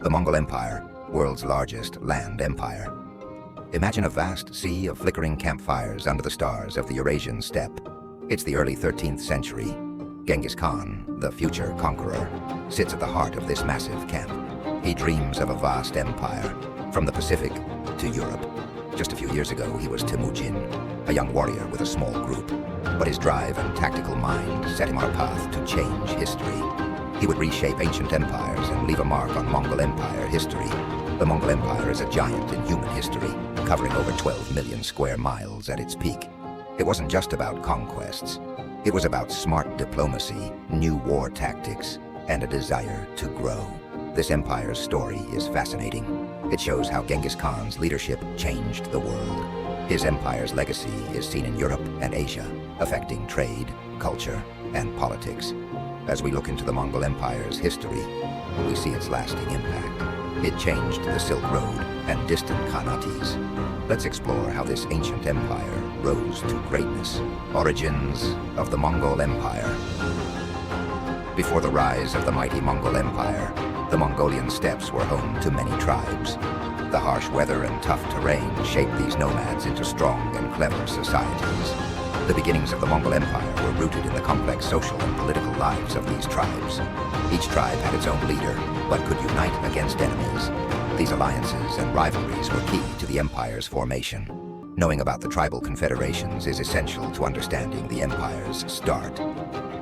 The Mongol Empire, world's largest land empire. Imagine a vast sea of flickering campfires under the stars of the Eurasian steppe. It's the early 13th century. Genghis Khan, the future conqueror, sits at the heart of this massive camp. He dreams of a vast empire, from the Pacific to Europe. Just a few years ago, he was Temujin, a young warrior with a small group. But his drive and tactical mind set him on a path to change history. He would reshape ancient empires and leave a mark on Mongol Empire history. The Mongol Empire is a giant in human history, covering over 12 million square miles at its peak. It wasn't just about conquests. It was about smart diplomacy, new war tactics, and a desire to grow. This empire's story is fascinating. It shows how Genghis Khan's leadership changed the world. His empire's legacy is seen in Europe and Asia, affecting trade, culture, and politics. As we look into the Mongol Empire's history, we see its lasting impact. It changed the Silk Road and distant Khanates. Let's explore how this ancient empire rose to greatness. Origins of the Mongol Empire. Before the rise of the mighty Mongol Empire, the Mongolian steppes were home to many tribes. The harsh weather and tough terrain shaped these nomads into strong and clever societies. The beginnings of the Mongol Empire were rooted in the complex social and political lives of these tribes. Each tribe had its own leader, but could unite against enemies. These alliances and rivalries were key to the empire's formation. Knowing about the tribal confederations is essential to understanding the empire's start.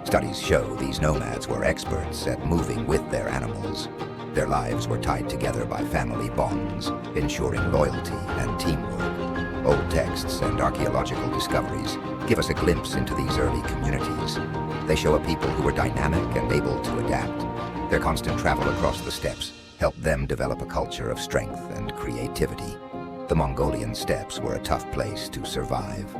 Studies show these nomads were experts at moving with their animals. Their lives were tied together by family bonds, ensuring loyalty and teamwork. Old texts and archaeological discoveries give us a glimpse into these early communities. They show a people who were dynamic and able to adapt. Their constant travel across the steppes helped them develop a culture of strength and creativity. The Mongolian steppes were a tough place to survive,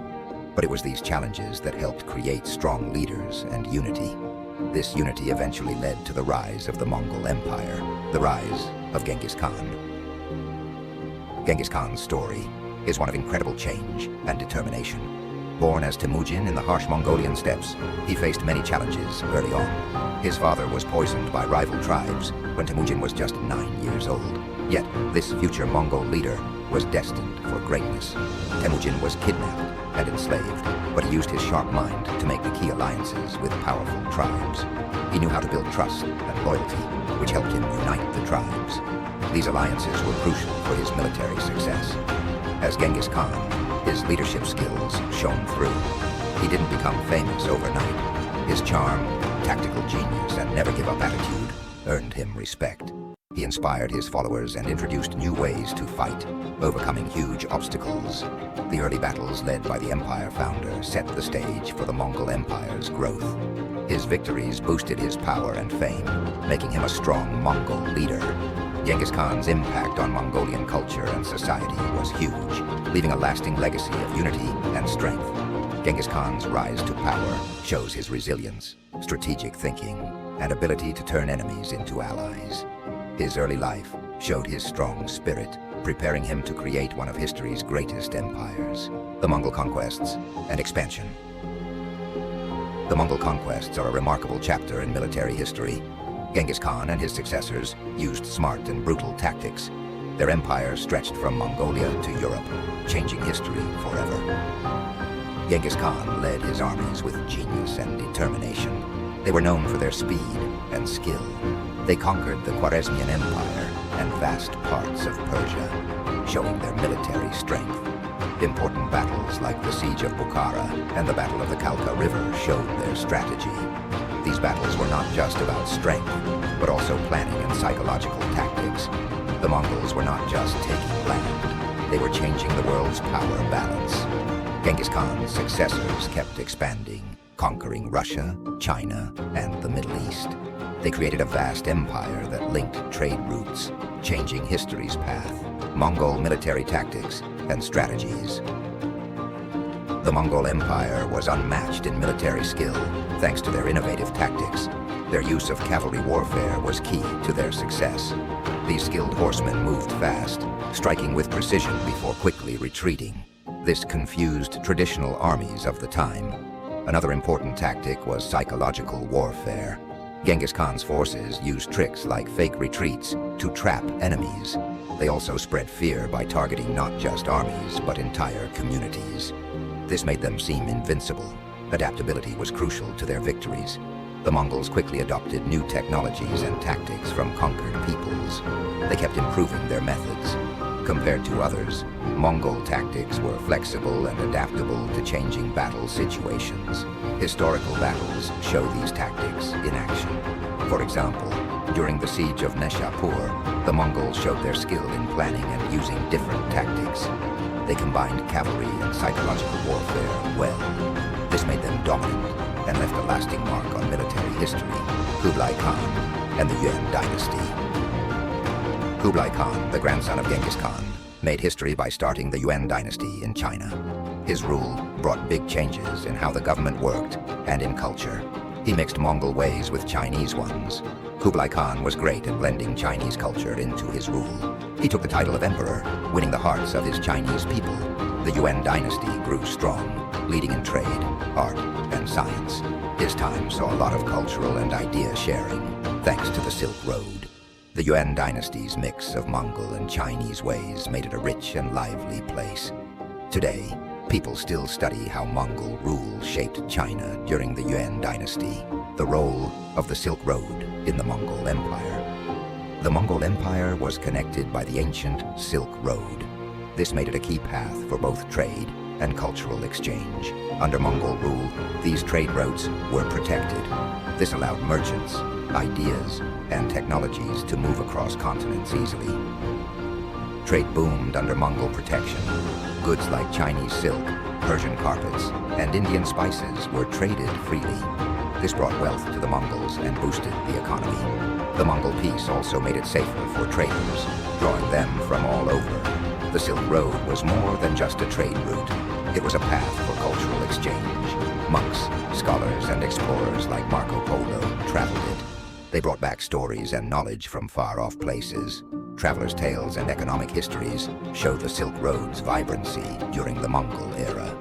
but it was these challenges that helped create strong leaders and unity. This unity eventually led to the rise of the Mongol Empire, the rise of Genghis Khan. Genghis Khan's story is one of incredible change and determination. Born as Temujin in the harsh Mongolian steppes, he faced many challenges early on. His father was poisoned by rival tribes when Temujin was just 9 years old. Yet, this future Mongol leader was destined for greatness. Temujin was kidnapped and enslaved, but he used his sharp mind to make the key alliances with powerful tribes. He knew how to build trust and loyalty, which helped him unite the tribes. These alliances were crucial for his military success. As Genghis Khan, his leadership skills shone through. He didn't become famous overnight. His charm, tactical genius, and never-give-up attitude earned him respect. He inspired his followers and introduced new ways to fight, overcoming huge obstacles. The early battles led by the empire founder set the stage for the Mongol Empire's growth. His victories boosted his power and fame, making him a strong Mongol leader. Genghis Khan's impact on Mongolian culture and society was huge, leaving a lasting legacy of unity and strength. Genghis Khan's rise to power shows his resilience, strategic thinking, and ability to turn enemies into allies. His early life showed his strong spirit, preparing him to create one of history's greatest empires. The Mongol conquests and expansion. The Mongol conquests are a remarkable chapter in military history. Genghis Khan and his successors used smart and brutal tactics. Their empire stretched from Mongolia to Europe, changing history forever. Genghis Khan led his armies with genius and determination. They were known for their speed and skill. They conquered the Khwarezmian Empire and vast parts of Persia, showing their military strength. Important battles like the Siege of Bukhara and the Battle of the Kalka River showed their strategy. These battles were not just about strength, but also planning and psychological tactics. The Mongols were not just taking land, they were changing the world's power balance. Genghis Khan's successors kept expanding, conquering Russia, China, and the Middle East. They created a vast empire that linked trade routes, changing history's path, Mongol military tactics, and strategies. The Mongol Empire was unmatched in military skill, thanks to their innovative tactics. Their use of cavalry warfare was key to their success. These skilled horsemen moved fast, striking with precision before quickly retreating. This confused traditional armies of the time. Another important tactic was psychological warfare. Genghis Khan's forces used tricks like fake retreats to trap enemies. They also spread fear by targeting not just armies, but entire communities. This made them seem invincible. Adaptability was crucial to their victories. The Mongols quickly adopted new technologies and tactics from conquered peoples. They kept improving their methods. Compared to others, Mongol tactics were flexible and adaptable to changing battle situations. Historical battles show these tactics in action. For example, during the siege of Nishapur, the Mongols showed their skill in planning and using different tactics. They combined cavalry and psychological warfare well. This made them dominant and left a lasting mark on military history. Kublai Khan and the Yuan dynasty. Kublai Khan, the grandson of Genghis Khan, made history by starting the Yuan dynasty in China. His rule brought big changes in how the government worked and in culture. He mixed Mongol ways with Chinese ones. Kublai Khan was great at blending Chinese culture into his rule. He took the title of emperor, winning the hearts of his Chinese people. The Yuan dynasty grew strong, leading in trade, art, and science. His time saw a lot of cultural and idea sharing, thanks to the Silk Road. The Yuan dynasty's mix of Mongol and Chinese ways made it a rich and lively place. Today, people still study how Mongol rule shaped China during the Yuan dynasty, the role of the Silk Road in the Mongol Empire. The Mongol Empire was connected by the ancient Silk Road. This made it a key path for both trade and cultural exchange. Under Mongol rule, these trade routes were protected. This allowed merchants, ideas, and technologies to move across continents easily. Trade boomed under Mongol protection. Goods like Chinese silk, Persian carpets, and Indian spices were traded freely. This brought wealth to the Mongols and boosted the economy. The Mongol peace also made it safer for traders, drawing them from all over. The Silk Road was more than just a trade route. It was a path for cultural exchange. Monks, scholars, and explorers like Marco Polo traveled it. They brought back stories and knowledge from far-off places. Travelers' tales and economic histories show the Silk Road's vibrancy during the Mongol era.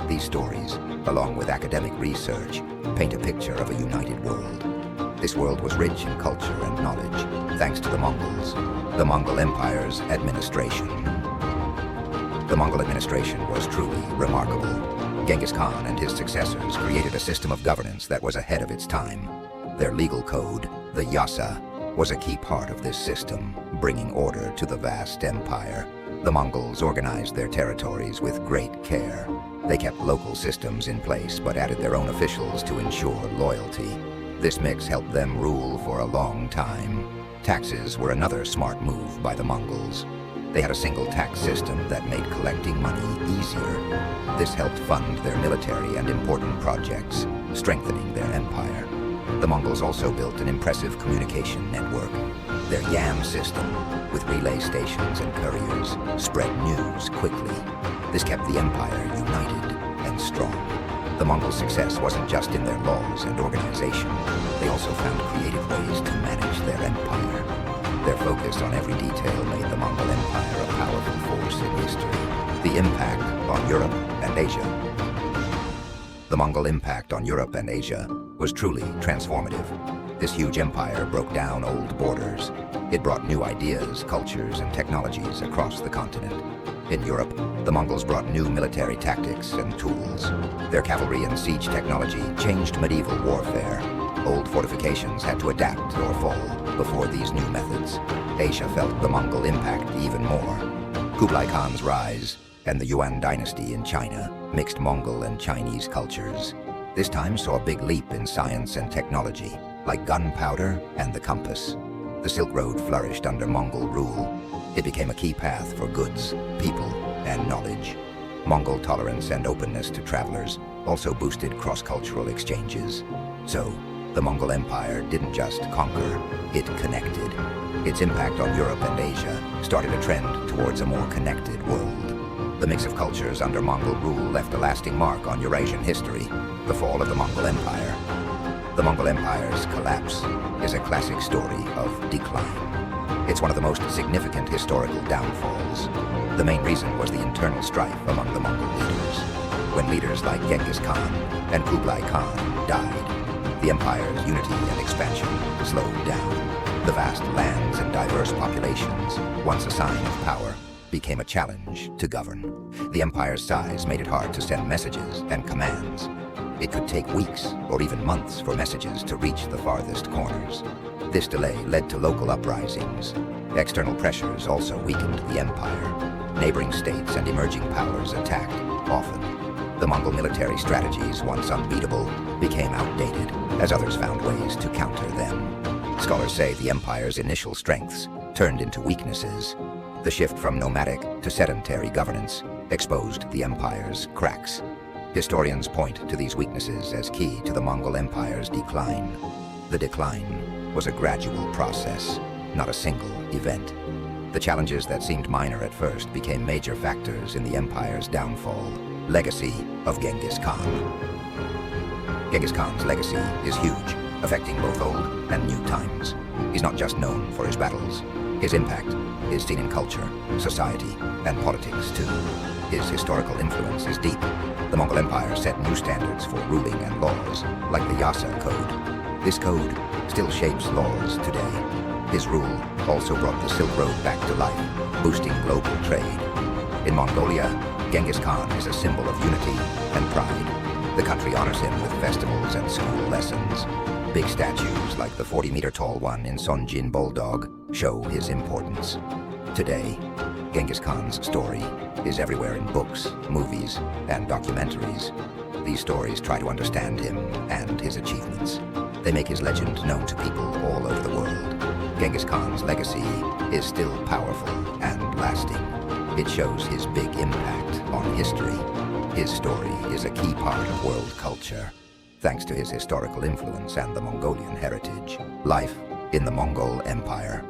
These stories, along with academic research, paint a picture of a united world. This world was rich in culture and knowledge, thanks to the Mongols. The Mongol Empire's administration. The Mongol administration was truly remarkable. Genghis Khan and his successors created a system of governance that was ahead of its time. Their legal code, the Yasa, was a key part of this system, bringing order to the vast empire. The Mongols organized their territories with great care. They kept local systems in place, but added their own officials to ensure loyalty. This mix helped them rule for a long time. Taxes were another smart move by the Mongols. They had a single tax system that made collecting money easier. This helped fund their military and important projects, strengthening their empire. The Mongols also built an impressive communication network. Their Yam system, with relay stations and couriers, spread news quickly. This kept the empire united and strong. The Mongol success wasn't just in their laws and organization. They also found creative ways to manage their empire. Their focus on every detail made the Mongol Empire a powerful force in history. The impact on Europe and Asia. The Mongol impact on Europe and Asia was truly transformative. This huge empire broke down old borders. It brought new ideas, cultures, and technologies across the continent. In Europe, the Mongols brought new military tactics and tools. Their cavalry and siege technology changed medieval warfare. Old fortifications had to adapt or fall before these new methods. Asia felt the Mongol impact even more. Kublai Khan's rise and the Yuan dynasty in China mixed Mongol and Chinese cultures. This time saw a big leap in science and technology, like gunpowder and the compass. The Silk Road flourished under Mongol rule. It became a key path for goods, people, and knowledge. Mongol tolerance and openness to travelers also boosted cross-cultural exchanges. So, the Mongol Empire didn't just conquer, it connected. Its impact on Europe and Asia started a trend towards a more connected world. The mix of cultures under Mongol rule left a lasting mark on Eurasian history, the fall of the Mongol Empire. The Mongol Empire's collapse is a classic story of decline. It's one of the most significant historical downfalls. The main reason was the internal strife among the Mongol leaders. When leaders like Genghis Khan and Kublai Khan died, the empire's unity and expansion slowed down. The vast lands and diverse populations, once a sign of power, became a challenge to govern. The empire's size made it hard to send messages and commands. It could take weeks or even months for messages to reach the farthest corners. This delay led to local uprisings. External pressures also weakened the empire. Neighboring states and emerging powers attacked often. The Mongol military strategies, once unbeatable, became outdated as others found ways to counter them. Scholars say the empire's initial strengths turned into weaknesses. The shift from nomadic to sedentary governance exposed the empire's cracks. Historians point to these weaknesses as key to the Mongol Empire's decline. The decline was a gradual process, not a single event. The challenges that seemed minor at first became major factors in the empire's downfall. Legacy of Genghis Khan. Genghis Khan's legacy is huge, affecting both old and new times. He's not just known for his battles. His impact is seen in culture, society, and politics too. His historical influence is deep. The Mongol Empire set new standards for ruling and laws, like the Yasa Code. This code still shapes laws today. His rule also brought the Silk Road back to life, boosting global trade. In Mongolia, Genghis Khan is a symbol of unity and pride. The country honors him with festivals and school lessons. Big statues, like the 40-meter-tall one in Sonjin Bulldog, show his importance. Today, Genghis Khan's story is everywhere in books, movies, and documentaries. These stories try to understand him and his achievements. They make his legend known to people all over the world. Genghis Khan's legacy is still powerful and lasting. It shows his big impact on history. His story is a key part of world culture, thanks to his historical influence and the Mongolian heritage. Life in the Mongol Empire.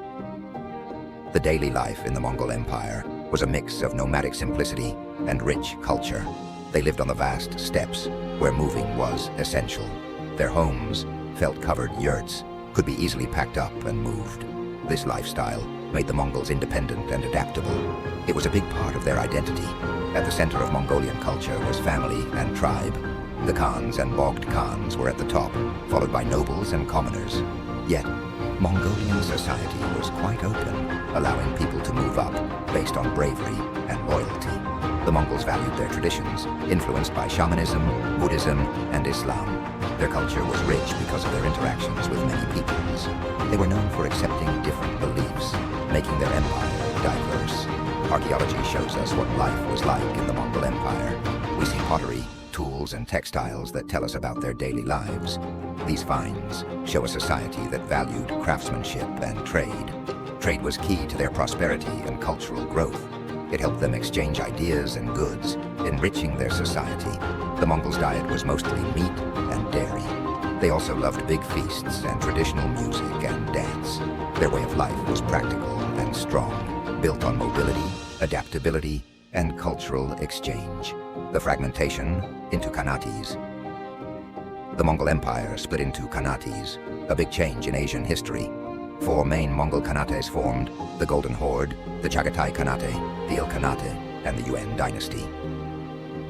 The daily life in the Mongol Empire was a mix of nomadic simplicity and rich culture. They lived on the vast steppes, where moving was essential. Their homes, felt-covered yurts, could be easily packed up and moved. This lifestyle made the Mongols independent and adaptable. It was a big part of their identity. At the center of Mongolian culture was family and tribe. The Khans and Bogd Khans were at the top, followed by nobles and commoners. Yet, Mongolian society was quite open, allowing people to move up based on bravery and loyalty. The Mongols valued their traditions, influenced by shamanism, Buddhism, and Islam. Their culture was rich because of their interactions with many peoples. They were known for accepting different beliefs, making their empire diverse. Archaeology shows us what life was like in the Mongol Empire. We see pottery, tools, and textiles that tell us about their daily lives. These finds show a society that valued craftsmanship and trade. Trade was key to their prosperity and cultural growth. It helped them exchange ideas and goods, enriching their society. The Mongols' diet was mostly meat and dairy. They also loved big feasts and traditional music and dance. Their way of life was practical and strong, built on mobility, adaptability, and cultural exchange. The fragmentation into Khanates. The Mongol Empire split into Khanates, a big change in Asian history. 4 main Mongol Khanates formed: the Golden Horde, the Chagatai Khanate, the Ilkhanate, and the Yuan dynasty.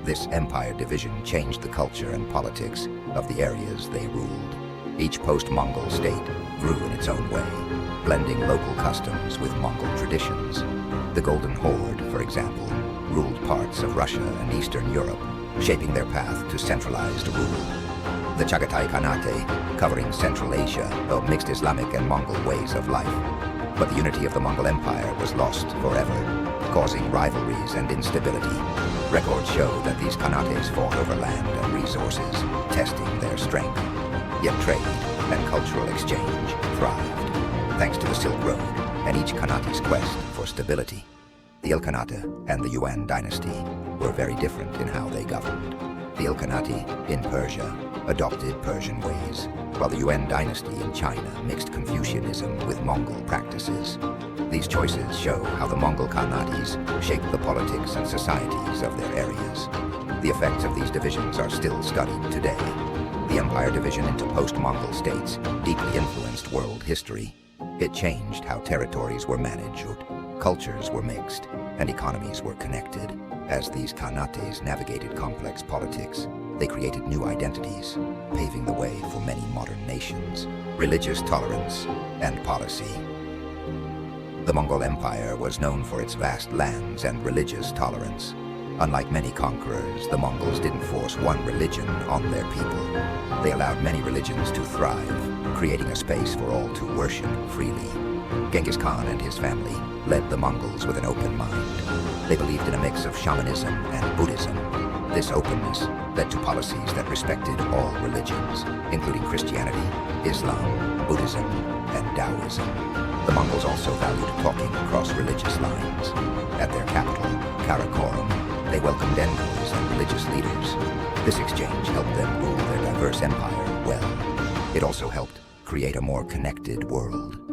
This empire division changed the culture and politics of the areas they ruled. Each post-Mongol state grew in its own way, blending local customs with Mongol traditions. The Golden Horde, for example, ruled parts of Russia and Eastern Europe, shaping their path to centralized rule. The Chagatai Khanate, covering Central Asia, mixed Islamic and Mongol ways of life. But the unity of the Mongol Empire was lost forever, causing rivalries and instability. Records show that these Khanates fought over land and resources, testing their strength. Yet trade and cultural exchange thrived, thanks to the Silk Road and each Khanate's quest for stability. The Ilkhanate and the Yuan dynasty were very different in how they governed. The Ilkhanate in Persia adopted Persian ways, while the Yuan dynasty in China mixed Confucianism with Mongol practices. These choices show how the Mongol Khanates shaped the politics and societies of their areas. The effects of these divisions are still studied today. The empire division into post-Mongol states deeply influenced world history. It changed how territories were managed, cultures were mixed, and economies were connected. As these Khanates navigated complex politics, they created new identities, paving the way for many modern nations. Religious tolerance and policy. The Mongol Empire was known for its vast lands and religious tolerance. Unlike many conquerors, the Mongols didn't force one religion on their people. They allowed many religions to thrive, creating a space for all to worship freely. Genghis Khan and his family led the Mongols with an open mind. They believed in a mix of shamanism and Buddhism. This openness led to policies that respected all religions, including Christianity, Islam, Buddhism, and Taoism. The Mongols also valued talking across religious lines. At their capital, Karakorum, they welcomed envoys and religious leaders. This exchange helped them rule their diverse empire well. It also helped create a more connected world.